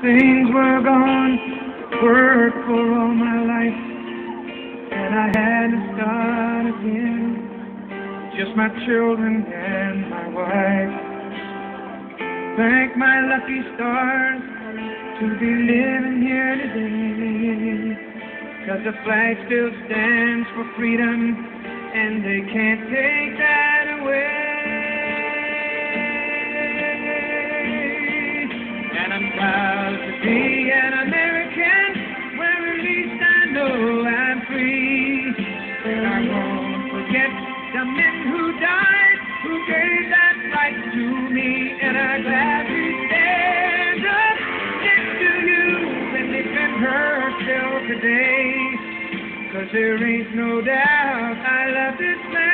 Things were gone, worked for all my life, and I had to start again. Just my children and my wife. Thank my lucky stars to be living here today, 'cause the flag still stands for freedom, and they can't take that away. And I'm proud to be an American, where at least I know I'm free. And I won't forget the men who died, who gave that right to me. And I gladly stand up next to you and defend her still today, 'cause there ain't no doubt I love this land.